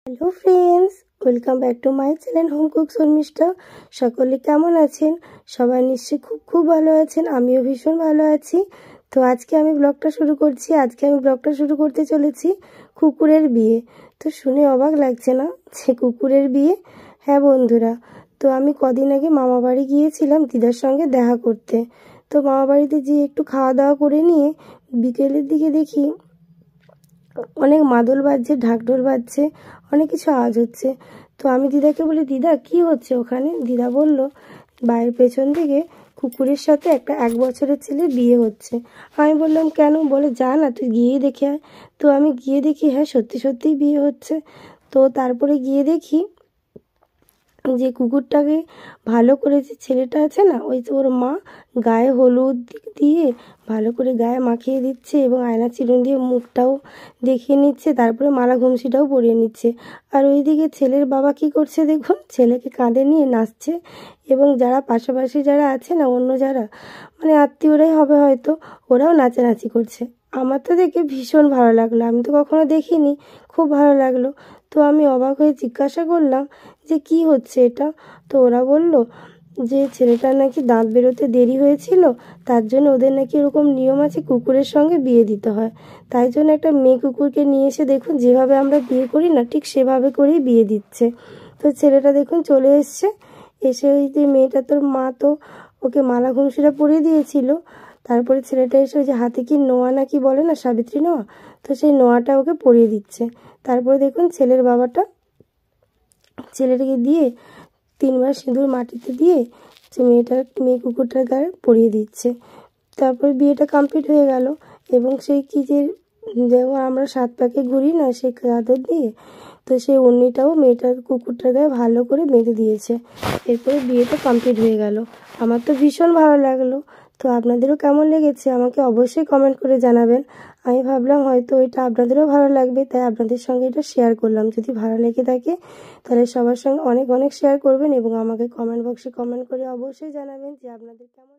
Hello friends, welcome back to my channel home cook Sharmistha. সকলে কেমন আছেন? সবাই নিশ্চয়ই খুব ভালো আছেন। আমিও ভীষণ ভালো আছি। তো আজকে আমি ব্লগটা শুরু করতে চলেছি কুকুরের বিয়ে। তো শুনে অবাক লাগছে না যে কুকুরের বিয়ে? হ্যাঁ বন্ধুরা, তো আমি কদিন আগে মামা বাড়ি গিয়েছিলাম দিদার সঙ্গে দেখা করতে। তো মামা বাড়িতে গিয়ে একটু খাওয়া দাওয়া করে নিয়ে বিকেলের দিকে দেখি অনেক মাদল বাজছে, ঢাকঢোল বাজছে, অনেক কিছু আওয়াজ হচ্ছে। তো আমি দিদাকে বলি, দিদা কি হচ্ছে ওখানে? দিদা বলল, বাড়ির পেছন দিকে কুকুরের সাথে একটা 1 বছরের ছেলে বিয়ে হচ্ছে। আমি বললাম কেন? বলে যা না, তুই গিয়েই দেখে আয়। তো আমি গিয়ে দেখি, হ্যাঁ সত্যি সত্যিই বিয়ে হচ্ছে। তো তারপরে গিয়ে দেখি যে কুকুরটাকে ভালো করে, যে ছেলেটা আছে না, ওর মা গায়ে হলুদ দিয়ে ভালো করে গায়ে মাখিয়ে দিচ্ছে এবং আয়না চিরুনি দিয়ে মুখটাও দেখিয়ে নিচ্ছে, তারপরে মালা ঘুমসিটাও পরিয়ে নিচ্ছে। আর ওইদিকে ছেলের বাবা কি করছে দেখুন, ছেলেকে কাঁধে নিয়ে নাচছে। এবং যারা পাশাপাশি যারা আছে না, অন্য যারা মানে আত্মীয়রাই হবে হয়তো, ওরাও নাচানাচি করছে। আমার তো দেখে ভীষণ ভালো লাগলো, আমি তো কখনো দেখিনি, খুব ভালো লাগলো। তো আমি অবাক হয়ে জিজ্ঞাসা করলাম যে কি হচ্ছে এটা? তো ওরা বলল যে ছেলেটার নাকি দাঁত বেরোতে দেরি হয়েছিল, তার জন্য ওদের নাকি এরকম নিয়ম আছে, কুকুরের সঙ্গে বিয়ে দিতে হয়। তাই জন্য একটা মেয়ে কুকুরকে নিয়ে এসে দেখুন যেভাবে আমরা বিয়ে করি না, ঠিক সেভাবে করেই বিয়ে দিচ্ছে। তো ছেলেটা দেখুন চলে এসছে, এসে ওই যে মেয়েটা, তোর মা তো ওকে মালা ঘুমসিটা পরিয়ে দিয়েছিল। তারপরে ছেলেটা এসে ওই যে হাতে কি নোয়া না কি বলে না, সাবিত্রী নোয়া, তো সেই নোয়াটা ওকে পরিয়ে দিচ্ছে। তারপরে দেখুন ছেলের বাবাটা ছেলেটাকে দিয়ে 3বার সিঁদুর মাটিতে দিয়ে মেয়ে কুকুরটার গায়ে পরিয়ে দিচ্ছে। তারপর বিয়েটা কমপ্লিট হয়ে গেল। এবং সেই কি যে যেমন আমরা 7 পাকে ঘুরি না, সেই চাদর দিয়ে, তো সেই ওড়নিটাও কুকুরটার গায়ে ভালো করে বেঁধে দিয়েছে। এরপরে বিয়েটা কমপ্লিট হয়ে গেল। আমার তো ভীষণ ভালো লাগলো। তো আপনাদেরও কেমন লেগেছে আমাকে অবশ্যই কমেন্ট করে জানাবেন। আমি ভাবলাম হয়তো এটা আপনাদেরও ভালো লাগবে, তাই আপনাদের সঙ্গে এটা শেয়ার করলাম। যদি ভালো লেগে থাকে তাহলে সবার সঙ্গে অনেক অনেক শেয়ার করবেন এবং আমাকে কমেন্ট বক্সে কমেন্ট করে অবশ্যই জানাবেন যে আপনাদের কেমন